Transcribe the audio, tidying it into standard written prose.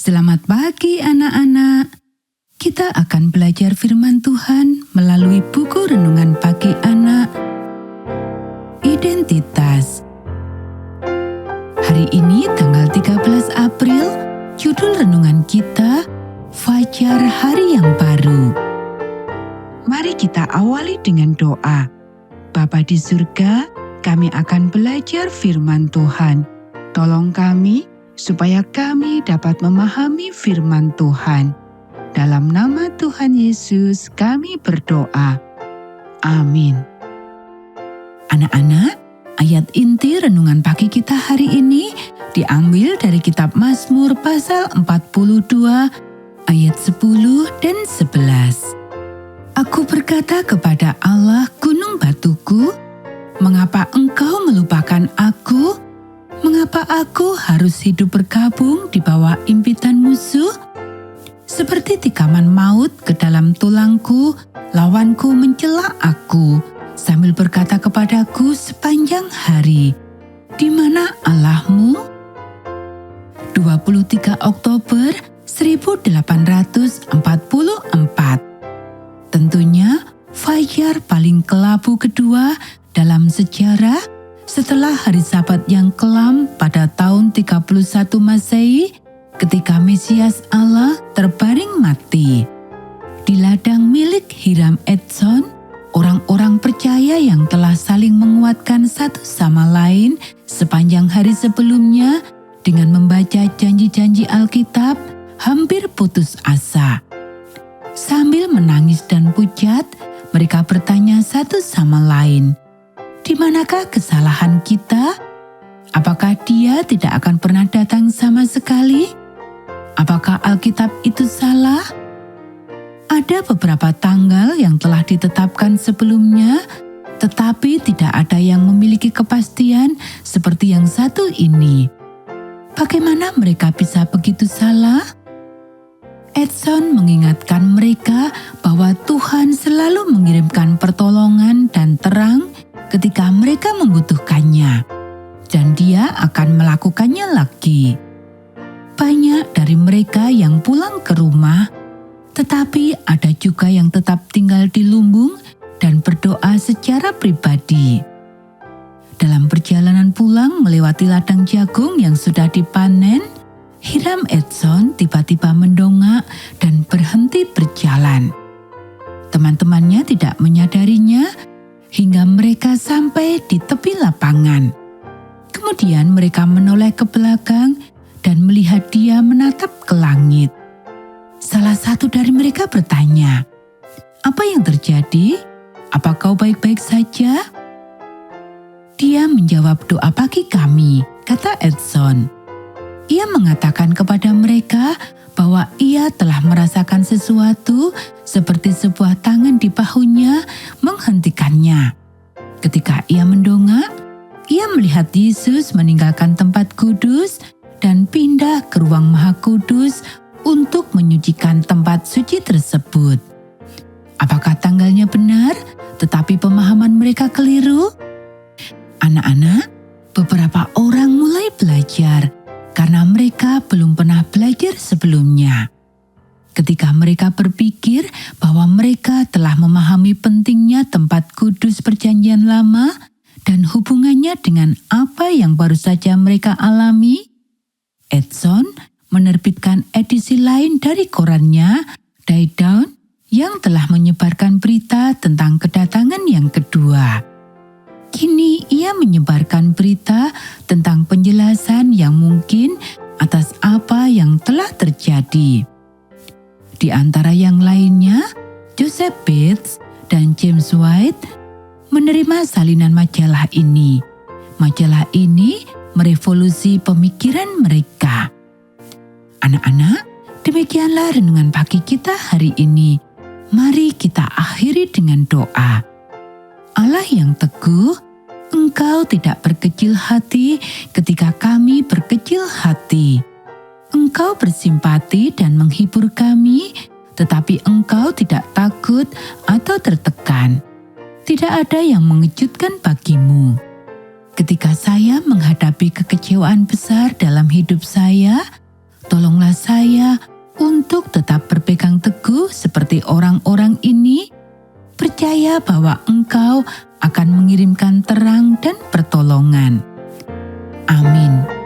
Selamat pagi anak-anak. Kita akan belajar firman Tuhan melalui buku renungan pagi anak, Identitas. Hari ini tanggal 13 April, judul renungan kita, Fajar Hari yang Baru. Mari kita awali dengan doa. Bapa di surga, kami akan belajar firman Tuhan. Tolong kami supaya kami dapat memahami firman Tuhan. Dalam nama Tuhan Yesus kami berdoa. Amin. Anak-anak, ayat inti renungan pagi kita hari ini diambil dari kitab Mazmur pasal 42 ayat 10 dan 11. Aku berkata kepada Allah, gunung batuku, mengapa engkau melupakan aku? Mengapa aku harus hidup berkabung di bawah impitan musuh? Seperti tikaman maut ke dalam tulangku, lawanku mencela aku, sambil berkata kepadaku sepanjang hari, di mana Allahmu? 23 Oktober 1844. Tentunya fajar paling kelabu kedua dalam sejarah setelah hari Sabat yang kelam pada tahun 31 Masehi, ketika Mesias Allah terbaring mati. Di ladang milik Hiram Edson, orang-orang percaya yang telah saling menguatkan satu sama lain sepanjang hari sebelumnya dengan membaca janji-janji Alkitab hampir putus asa. Sambil menangis dan pucat, mereka bertanya satu sama lain, di manakah kesalahan kita? Apakah Dia tidak akan pernah datang sama sekali? Apakah Alkitab itu salah? Ada beberapa tanggal yang telah ditetapkan sebelumnya, tetapi tidak ada yang memiliki kepastian seperti yang satu ini. Bagaimana mereka bisa begitu salah? Edson mengingatkan mereka bahwa Tuhan selalu mengirimkan pertolongan dan terang ketika mereka membutuhkannya, dan Dia akan melakukannya lagi. Banyak dari mereka yang pulang ke rumah, tetapi ada juga yang tetap tinggal di lumbung dan berdoa secara pribadi. Dalam perjalanan pulang melewati ladang jagung yang sudah dipanen, Hiram Edson tiba-tiba mendongak dan berhenti berjalan. Teman-temannya tidak menyadarinya hingga mereka sampai di tepi lapangan. Kemudian mereka menoleh ke belakang dan melihat dia menatap ke langit. Salah satu dari mereka bertanya, "Apa yang terjadi? Apa kau baik-baik saja?" Dia menjawab, "Doa pagi kami," kata Edson. Ia mengatakan kepada mereka bahwa ia telah merasakan sesuatu seperti sebuah tangan di bahunya menghentikannya. Ketika ia mendongak, ia melihat Yesus meninggalkan tempat kudus dan pindah ke ruang Maha Kudus untuk menyucikan tempat suci tersebut. Apakah tanggalnya benar, tetapi pemahaman mereka keliru? Anak-anak, beberapa orang mulai belajar karena mereka belum pernah belajar sebelumnya. Ketika mereka berpikir bahwa mereka telah memahami pentingnya tempat kudus perjanjian lama dan hubungannya dengan apa yang baru saja mereka alami, Edson menerbitkan edisi lain dari korannya, Die Dawn, yang telah menyebarkan berita tentang kedatangan yang kedua. Kini ia menyebarkan berita tentang penjelasan yang mungkin atas apa yang telah terjadi. Di antara yang lainnya, Joseph Bates dan James White menerima salinan majalah ini. Majalah ini merevolusi pemikiran mereka. Anak-anak, demikianlah renungan pagi kita hari ini. Mari kita akhiri dengan doa. Allah yang teguh, Engkau tidak berkecil hati ketika kami berkecil hati. Engkau bersimpati dan menghibur kami, tetapi Engkau tidak takut atau tertekan. Tidak ada yang mengejutkan bagimu. Ketika saya menghadapi kekecewaan besar dalam hidup saya, Tolonglah saya untuk tetap berpegang teguh seperti orang-orang ini, percaya bahwa Engkau akan mengirimkan terang dan pertolongan. Amin.